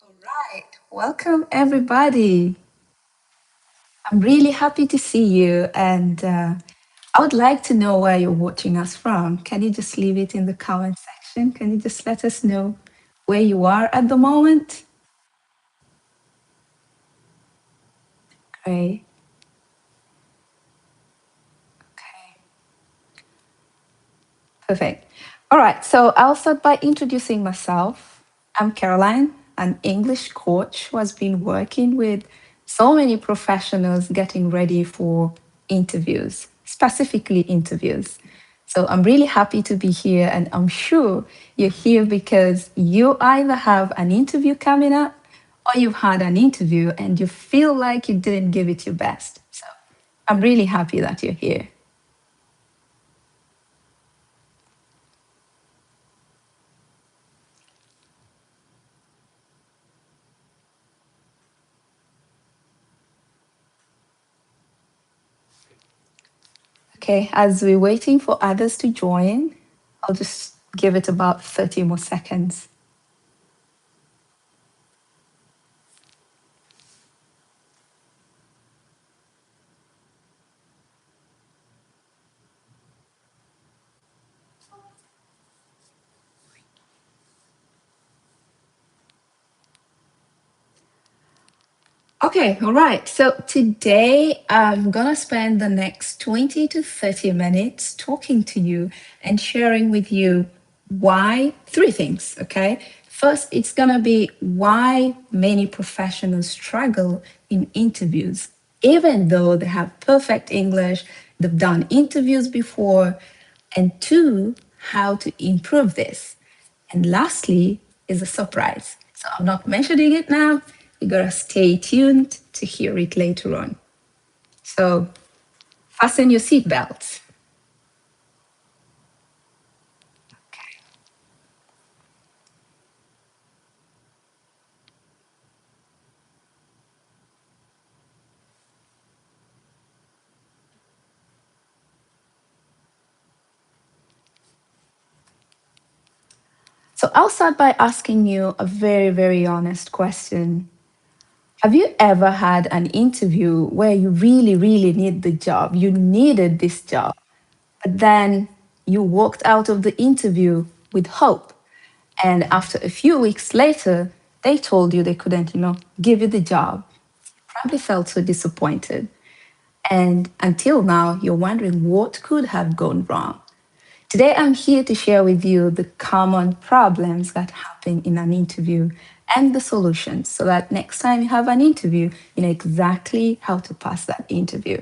Right. Welcome, everybody. I'm really happy to see you. And I would like to know where you're watching us from. Can you just leave it in the comment section? Can you just let us know where you are at the moment? Great. Okay. Perfect. All right. So I'll start by introducing myself. I'm Caroline, an English coach who has been working with so many professionals getting ready for interviews, specifically interviews. So I'm really happy to be here, and I'm sure you're here because you either have an interview coming up or you've had an interview and you feel like you didn't give it your best. So I'm really happy that you're here. Okay, as we're waiting for others to join, I'll just give it about 30 more seconds. Okay, all right. So today I'm going to spend the next 20 to 30 minutes talking to you and sharing with you why three things, okay? First, it's going to be why many professionals struggle in interviews, even though they have perfect English, they've done interviews before, and two, how to improve this. And lastly is a surprise. So I'm not mentioning it now. You gotta stay tuned to hear it later on. So fasten your seatbelts. Okay. So I'll start by asking you a very, very honest question. Have you ever had an interview where you really, really need the job? You needed this job, but then you walked out of the interview with hope. And after a few weeks later, they told you they couldn't, give you the job. Probably felt so disappointed. And until now, you're wondering what could have gone wrong. Today, I'm here to share with you the common problems that happen in an interview and the solutions so that next time you have an interview, you know exactly how to pass that interview.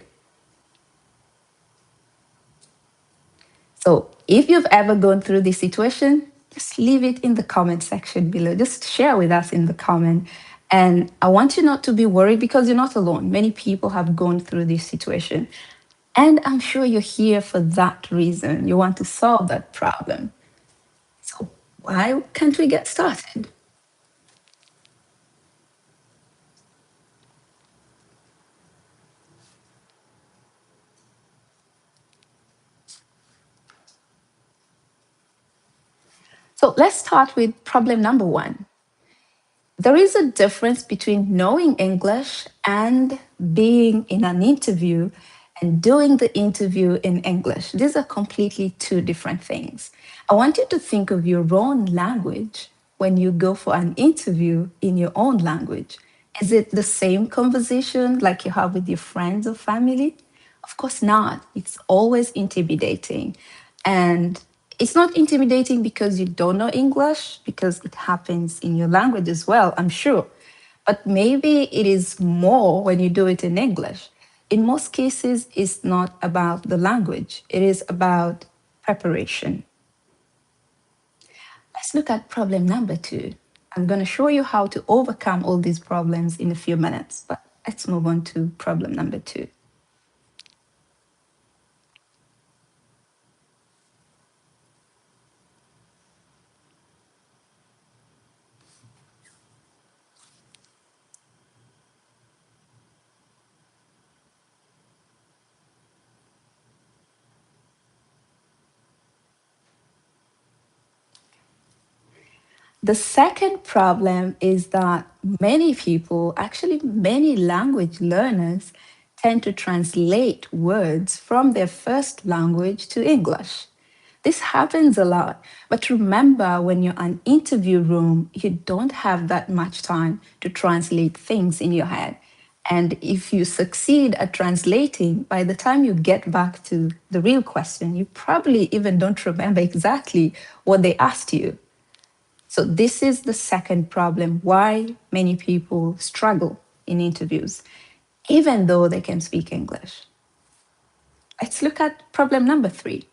So, if you've ever gone through this situation, just leave it in the comment section below. Just share with us in the comment. And I want you not to be worried because you're not alone. Many people have gone through this situation. And I'm sure you're here for that reason. You want to solve that problem. So, why can't we get started? So, let's start with problem number one. There is a difference between knowing English and being in an interview and doing the interview in English. These are completely two different things. I want you to think of your own language when you go for an interview in your own language. Is it the same conversation like you have with your friends or family? Of course not. It's always intimidating. And it's not intimidating because you don't know English, because it happens in your language as well, I'm sure. But maybe it is more when you do it in English. In most cases, it's not about the language, it is about preparation. Let's look at problem number two. I'm going to show you how to overcome all these problems in a few minutes, but let's move on to problem number two. The second problem is that many people, actually, many language learners, tend to translate words from their first language to English. This happens a lot. But remember, when you're in an interview room, you don't have that much time to translate things in your head. And if you succeed at translating, by the time you get back to the real question, you probably even don't remember exactly what they asked you. So, this is the second problem why many people struggle in interviews, even though they can speak English. Let's look at problem number three.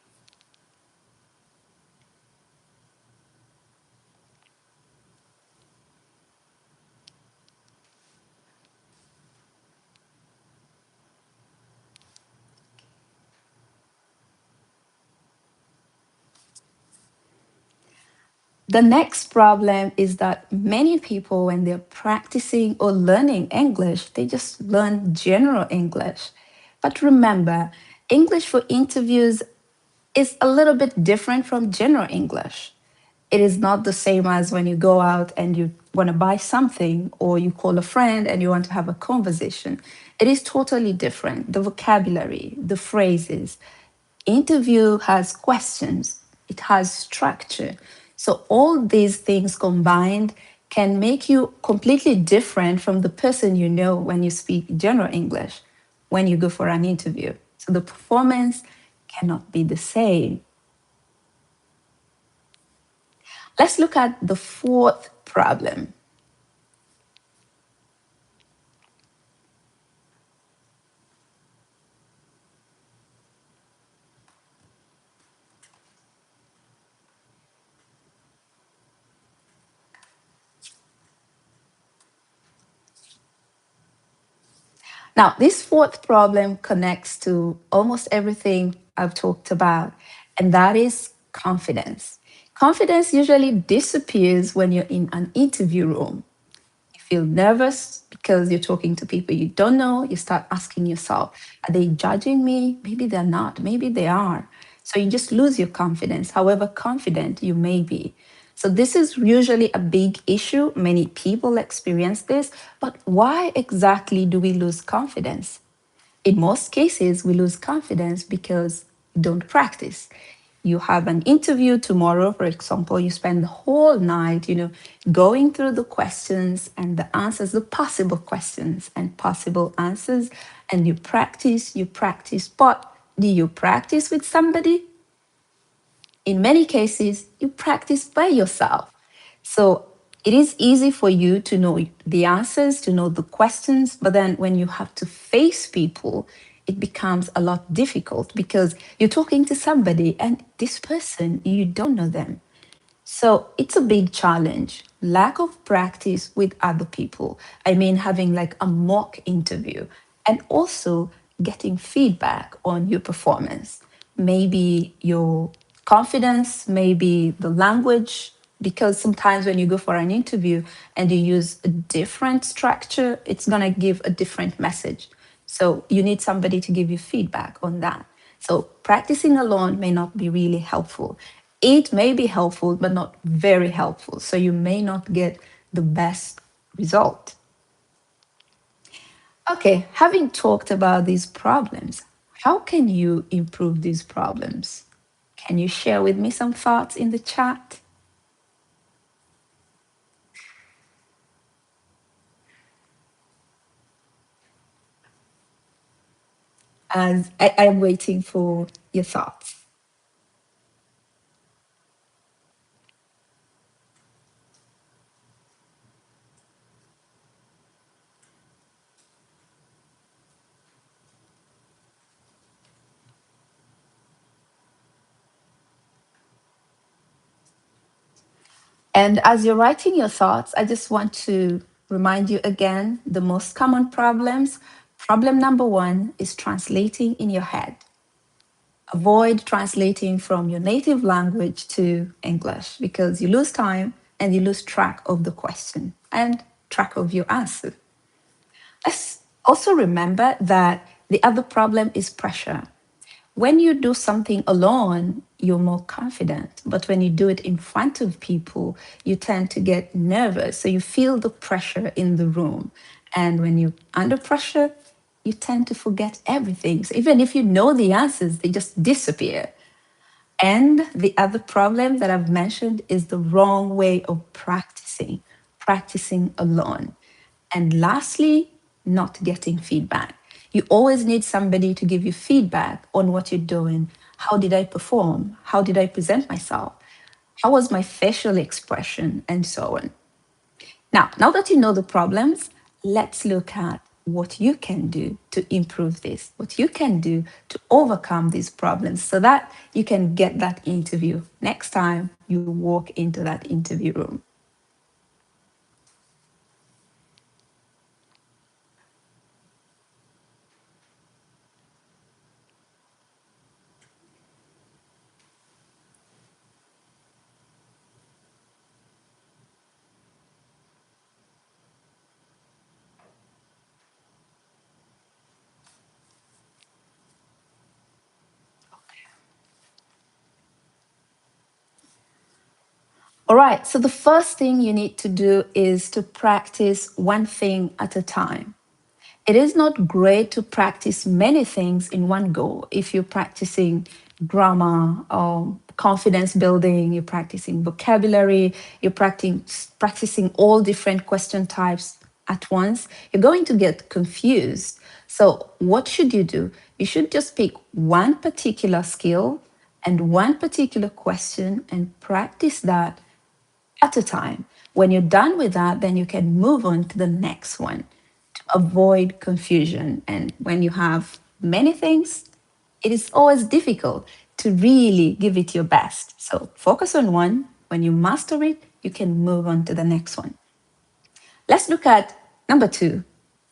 The next problem is that many people, when they're practicing or learning English, they just learn general English. But remember, English for interviews is a little bit different from general English. It is not the same as when you go out and you want to buy something or you call a friend and you want to have a conversation. It is totally different. The vocabulary, the phrases. Interview has questions, it has structure. So, all these things combined can make you completely different from the person you know when you speak general English, when you go for an interview. So, the performance cannot be the same. Let's look at the fourth problem. Now, this fourth problem connects to almost everything I've talked about, and that is confidence. Confidence usually disappears when you're in an interview room. You feel nervous because you're talking to people you don't know. You start asking yourself, are they judging me? Maybe they're not. Maybe they are. So you just lose your confidence, however confident you may be. So this is usually a big issue. Many people experience this. But why exactly do we lose confidence? In most cases, we lose confidence because we don't practice. You have an interview tomorrow, for example, you spend the whole night, going through the questions and the answers, the possible questions and possible answers, and you practice. But do you practice with somebody? In many cases, you practice by yourself. So it is easy for you to know the answers, to know the questions, but then when you have to face people, it becomes a lot difficult because you're talking to somebody and this person, you don't know them. So it's a big challenge. Lack of practice with other people. I mean, having like a mock interview and also getting feedback on your performance. Maybe your confidence, maybe the language, because sometimes when you go for an interview and you use a different structure, it's going to give a different message. So you need somebody to give you feedback on that. So practicing alone may not be really helpful. It may be helpful, but not very helpful. So you may not get the best result. Okay, having talked about these problems, how can you improve these problems? Can you share with me some thoughts in the chat? As I'm waiting for your thoughts. And as you're writing your thoughts, I just want to remind you again the most common problems. Problem number one is translating in your head. Avoid translating from your native language to English because you lose time and you lose track of the question and track of your answer. Let's also remember that the other problem is pressure. when you do something alone, you're more confident. But when you do it in front of people, you tend to get nervous. So you feel the pressure in the room. And when you're under pressure, you tend to forget everything. So even if you know the answers, they just disappear. And the other problem that I've mentioned is the wrong way of practicing alone. And lastly, not getting feedback. You always need somebody to give you feedback on what you're doing. How did I perform? How did I present myself? How was my facial expression? And so on. Now that you know the problems, let's look at what you can do to improve this, what you can do to overcome these problems so that you can get that interview next time you walk into that interview room. All right, so the first thing you need to do is to practice one thing at a time. It is not great to practice many things in one go. If you're practicing grammar or confidence building, you're practicing vocabulary, you're practicing all different question types at once, you're going to get confused. So, what should you do? You should just pick one particular skill and one particular question and practice that at a time. When you're done with that, then you can move on to the next one to avoid confusion. And when you have many things, it is always difficult to really give it your best. So focus on one. When you master it, you can move on to the next one. Let's look at number two,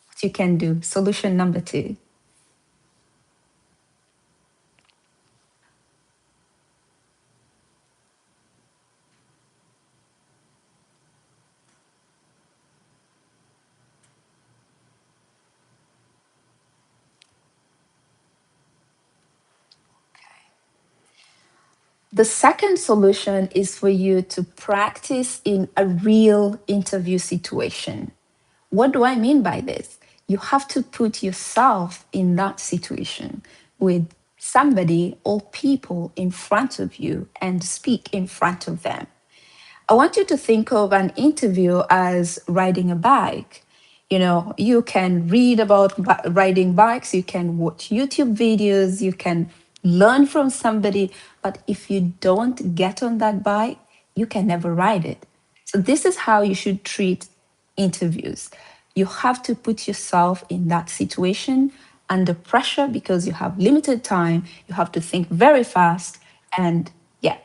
what you can do. Solution number two. The second solution is for you to practice in a real interview situation. What do I mean by this? You have to put yourself in that situation with somebody or people in front of you and speak in front of them. I want you to think of an interview as riding a bike. You know, you can read about riding bikes, you can watch YouTube videos, you can learn from somebody, but if you don't get on that bike, you can never ride it. So, this is how you should treat interviews. You have to put yourself in that situation under pressure because you have limited time, you have to think very fast, and yeah,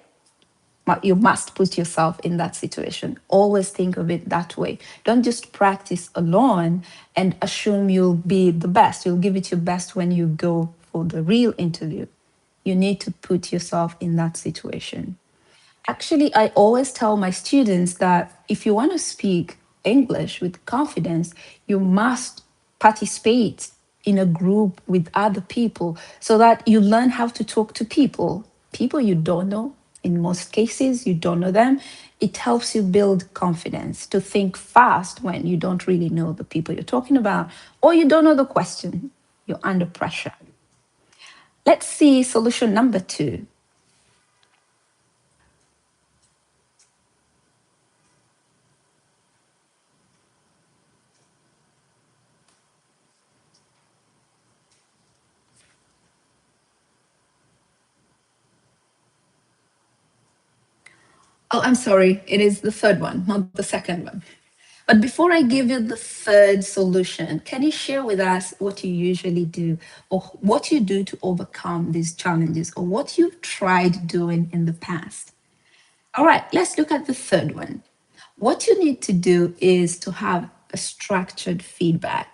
you must put yourself in that situation. Always think of it that way. Don't just practice alone and assume you'll be the best. You'll give it your best when you go for the real interview. You need to put yourself in that situation. Actually, I always tell my students that if you want to speak English with confidence, you must participate in a group with other people so that you learn how to talk to people, people you don't know. In most cases, you don't know them. It helps you build confidence to think fast when you don't really know the people you're talking about or you don't know the question. You're under pressure. Let's see solution number two. Oh, I'm sorry. It is the third one, not the second one. But before I give you the third solution, can you share with us what you usually do or what you do to overcome these challenges or what you've tried doing in the past? All right, let's look at the third one. What you need to do is to have a structured feedback.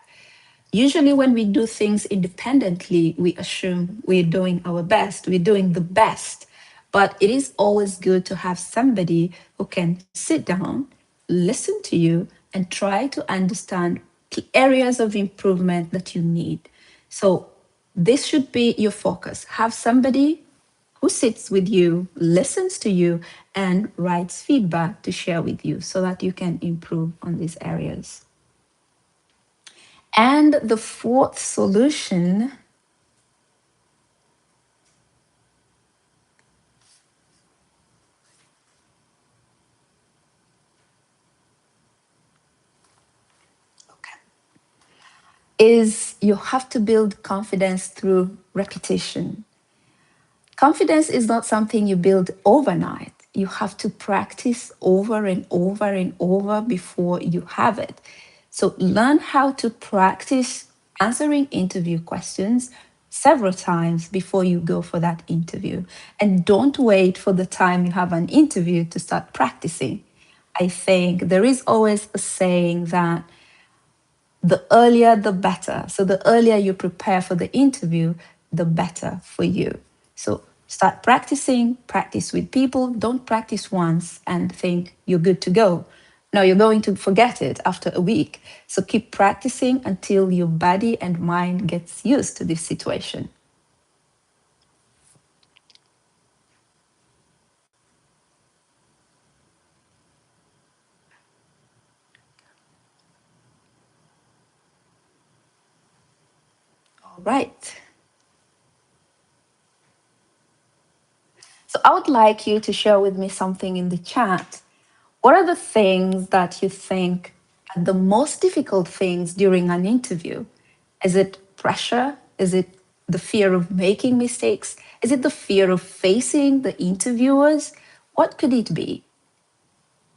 Usually, when we do things independently, we assume we're doing our best, we're doing the best. But it is always good to have somebody who can sit down, listen to you, and try to understand the areas of improvement that you need. So, This should be your focus. Have somebody who sits with you, listens to you, and writes feedback to share with you so that you can improve on these areas. And the fourth solution, is you have to build confidence through repetition. Confidence is not something you build overnight. You have to practice over and over and over before you have it. So learn how to practice answering interview questions several times before you go for that interview. And don't wait for the time you have an interview to start practicing. I think there is always a saying that the earlier the better. So the earlier you prepare for the interview, the better for you. So start practicing, practice with people. Don't practice once and think you're good to go. No, you're going to forget it after a week. So keep practicing until your body and mind gets used to this situation. All right. So I would like you to share with me something in the chat. What are the things that you think are the most difficult things during an interview? Is it pressure? Is it the fear of making mistakes? Is it the fear of facing the interviewers? What could it be?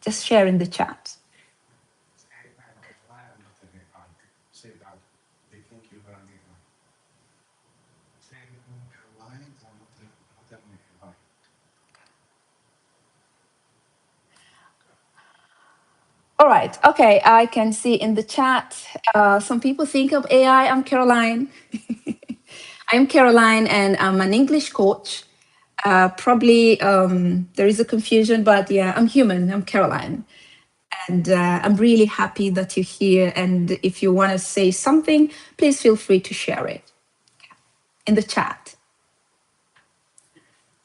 Just share in the chat. All right. Okay. I can see in the chat some people think of AI. I'm Caroline. I'm Caroline, and I'm an English coach. Probably there is a confusion, but yeah, I'm human. I'm Caroline. And I'm really happy that you're here. And if you want to say something, please feel free to share it in the chat.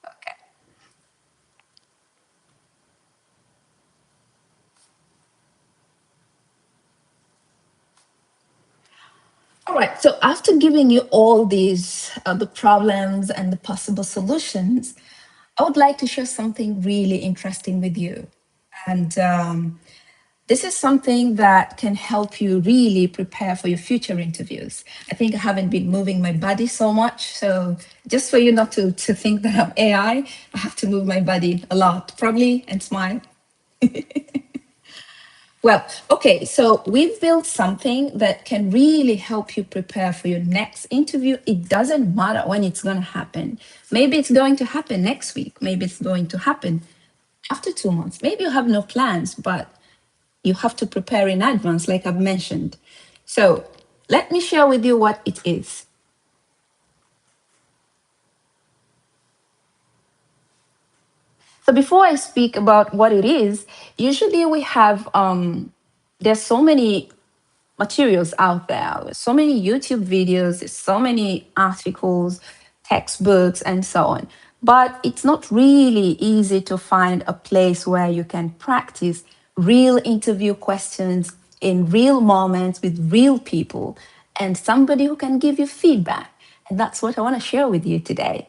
Okay. All right. So after giving you all these the problems and the possible solutions, I would like to share something really interesting with you. And this is something that can help you really prepare for your future interviews. I think I haven't been moving my body so much. So just for you not to think that I'm AI, I have to move my body a lot, probably, and smile. Well, okay, so we've built something that can really help you prepare for your next interview. It doesn't matter when it's going to happen. Maybe it's going to happen next week. Maybe it's going to happen after 2 months. Maybe you have no plans, but you have to prepare in advance, like I've mentioned. So let me share with you what it is. So before I speak about what it is, usually we have there's so many materials out there, so many YouTube videos, so many articles, textbooks, and so on. But it's not really easy to find a place where you can practice real interview questions in real moments with real people and somebody who can give you feedback. And that's what I want to share with you today.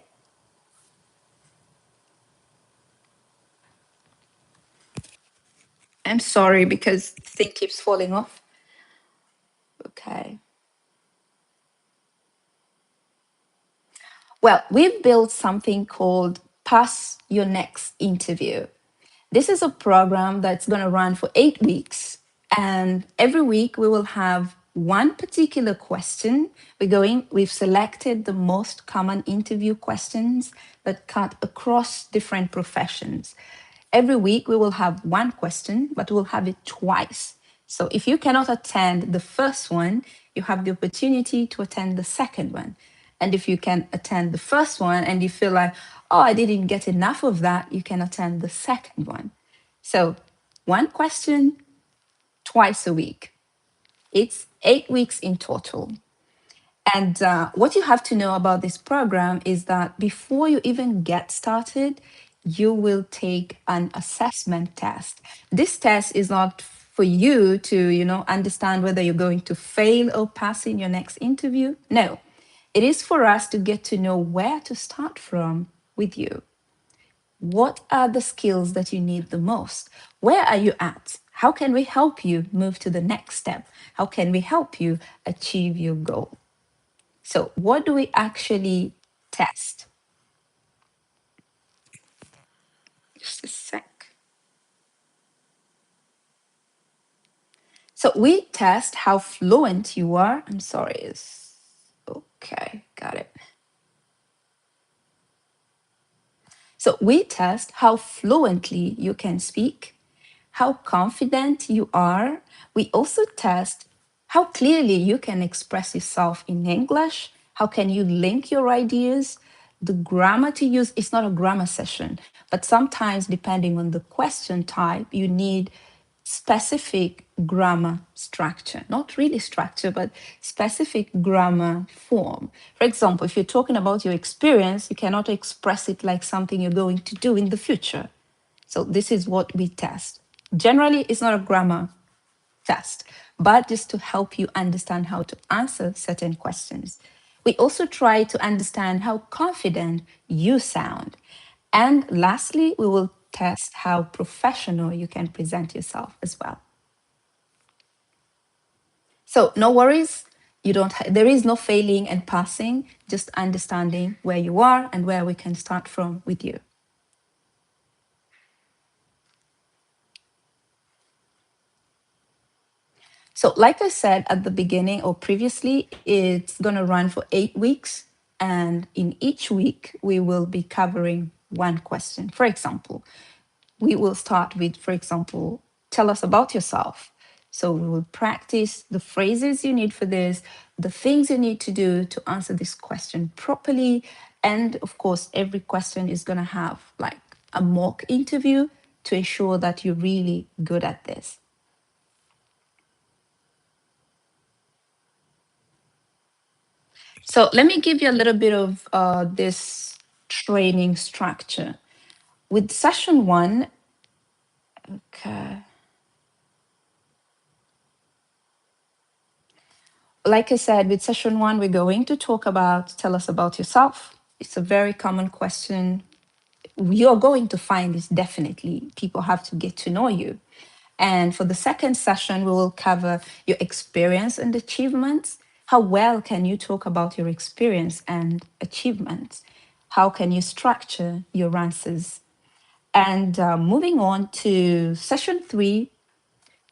I'm sorry because the thing keeps falling off. Okay. Well, we've built something called Pass Your Next Interview. This is a program that's going to run for 8 weeks. And every week we will have one particular question. We've selected the most common interview questions that cut across different professions. Every week we will have one question, but we'll have it twice. So if you cannot attend the first one, you have the opportunity to attend the second one. And if you can attend the first one and you feel like, oh, I didn't get enough of that, you can attend the second one. So one question twice a week. It's 8 weeks in total. And what you have to know about this program is that before you even get started, you will take an assessment test. This test is not for you to, understand whether you're going to fail or pass in your next interview. No, it is for us to get to know where to start from with you. What are the skills that you need the most? Where are you at? How can we help you move to the next step? How can we help you achieve your goal? So, what do we actually test? Just a sec. So, we test how fluent you are. I'm sorry. Okay, got it. So, we test how fluently you can speak, how confident you are. We also test how clearly you can express yourself in English. How can you link your ideas? The grammar to use is not a grammar session, but sometimes, depending on the question type, you need specific grammar structure, not really structure, but specific grammar form. For example, if you're talking about your experience, you cannot express it like something you're going to do in the future. So this is what we test. Generally, it's not a grammar test, but just to help you understand how to answer certain questions. We also try to understand how confident you sound. And lastly, we will test how professional you can present yourself as well. So no worries, there is no failing and passing, just understanding where you are and where we can start from with you. So, like I said at the beginning or previously, it's going to run for 8 weeks. And in each week, we will be covering one question. For example, we will start with, for example, tell us about yourself. So, we will practice the phrases you need for this, the things you need to do to answer this question properly. And of course, every question is going to have like a mock interview to ensure that you're really good at this. So let me give you a little bit of this training structure. With session one, okay, like I said, with session one, we're going to talk about tell us about yourself. It's a very common question. You're going to find this definitely. People have to get to know you. And for the second session, we will cover your experience and achievements. How well can you talk about your experience and achievements? How can you structure your answers? And moving on to session three,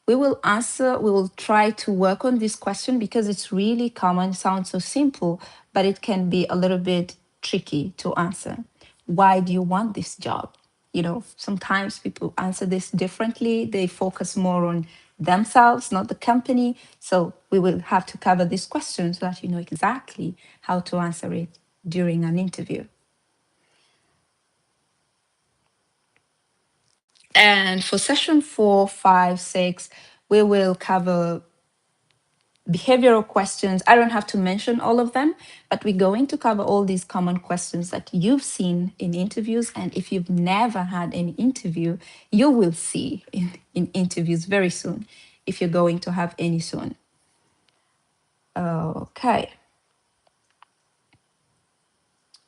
we will try to work on this question because it's really common, sounds so simple, but it can be a little bit tricky to answer. Why do you want this job? Sometimes people answer this differently. They focus more on themselves, not the company. So we will have to cover this question so that you know exactly how to answer it during an interview. And for session four, five, six, we will cover behavioral questions. I don't have to mention all of them, but we're going to cover all these common questions that you've seen in interviews. And if you've never had any interview, you will see in interviews very soon, if you're going to have any soon. Okay.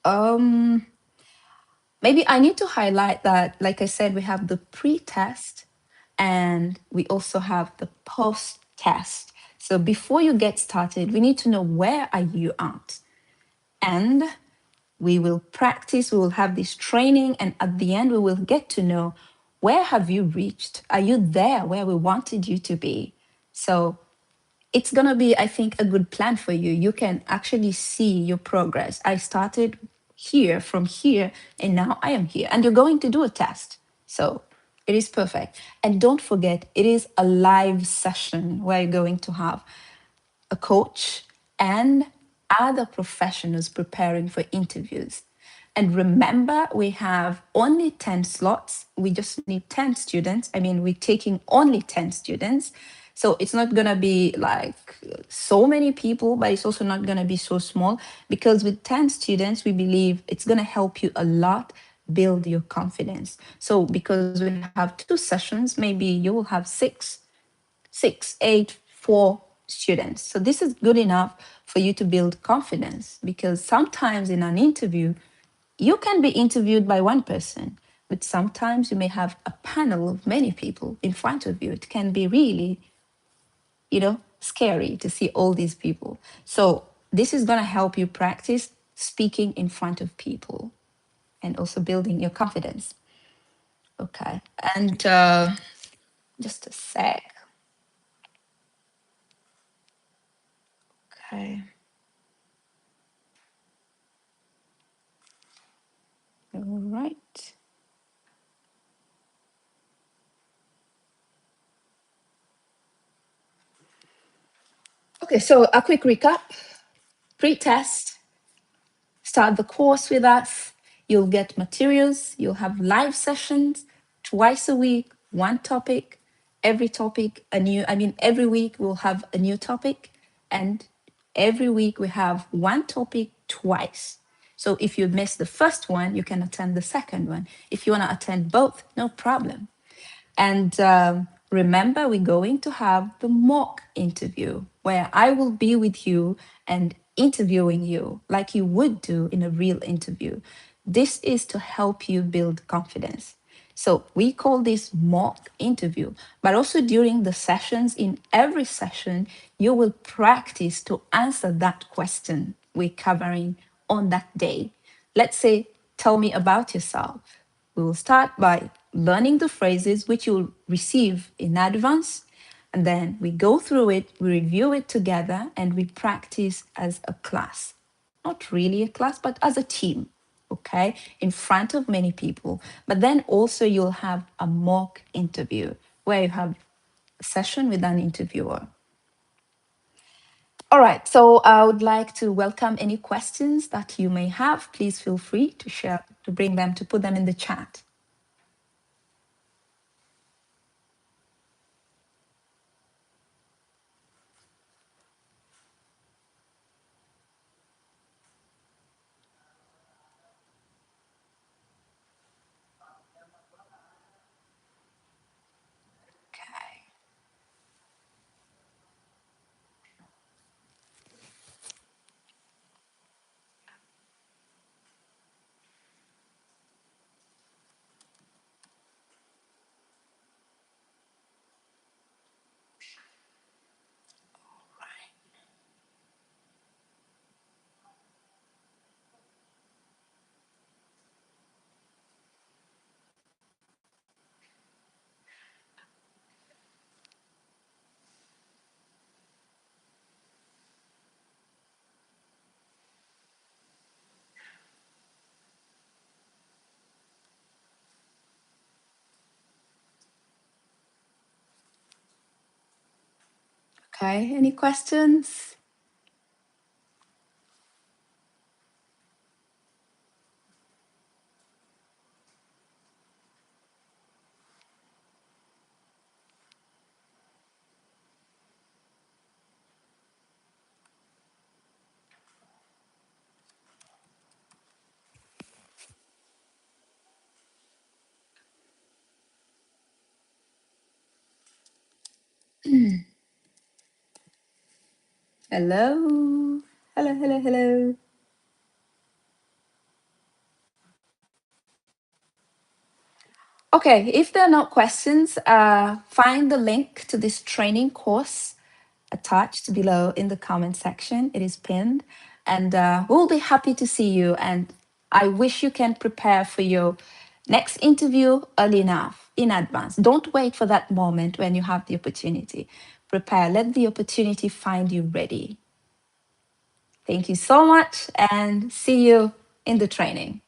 Um, Maybe I need to highlight that, like I said, we have the pre-test and we also have the post-test. So before you get started, we need to know where are you at. And we will practice, we will have this training, and at the end, we will get to know where have you reached? Are you there where we wanted you to be? So it's going to be, I think, a good plan for you. You can actually see your progress. I started here from here, and now I am here. And you're going to do a test. So it is perfect. And don't forget, it is a live session where you're going to have a coach and other professionals preparing for interviews. And remember, we have only 10 slots. We just need 10 students. I mean, we're taking only 10 students. So it's not going to be like so many people, but it's also not going to be so small, because with 10 students, we believe it's going to help you a lot build your confidence. So because when you have two sessions, maybe you will have six, eight, four students. So this is good enough for you to build confidence, because sometimes in an interview, you can be interviewed by one person, but sometimes you may have a panel of many people in front of you. It can be really, scary to see all these people. So this is going to help you practice speaking in front of people and also building your confidence. Okay. And just a sec. Okay. All right. Okay, so a quick recap. Pre-test, start the course with us. You'll get materials, you'll have live sessions twice a week, one topic, every week we'll have a new topic, and every week we have one topic twice. So if you miss the first one, you can attend the second one. If you want to attend both, no problem. And remember, we're going to have the mock interview where I will be with you and interviewing you like you would do in a real interview. This is to help you build confidence. So we call this mock interview, but also during the sessions, in every session, you will practice to answer that question we're covering on that day. Let's say, tell me about yourself. We will start by learning the phrases which you'll receive in advance, and then we go through it, we review it together, and we practice as a class. Not really a class, but as a team, okay, in front of many people. But then also you'll have a mock interview where you have a session with an interviewer. All right, so I would like to welcome any questions that you may have. Please feel free to share, to bring them, to put them in the chat. Okay. Okay, any questions? Hello. Hello, hello, hello. Okay, if there are no questions, find the link to this training course attached below in the comment section. It is pinned, and we'll be happy to see you. And I wish you can prepare for your next interview early enough in advance. Don't wait for that moment when you have the opportunity. Prepare, let the opportunity find you ready. Thank you so much, and see you in the training.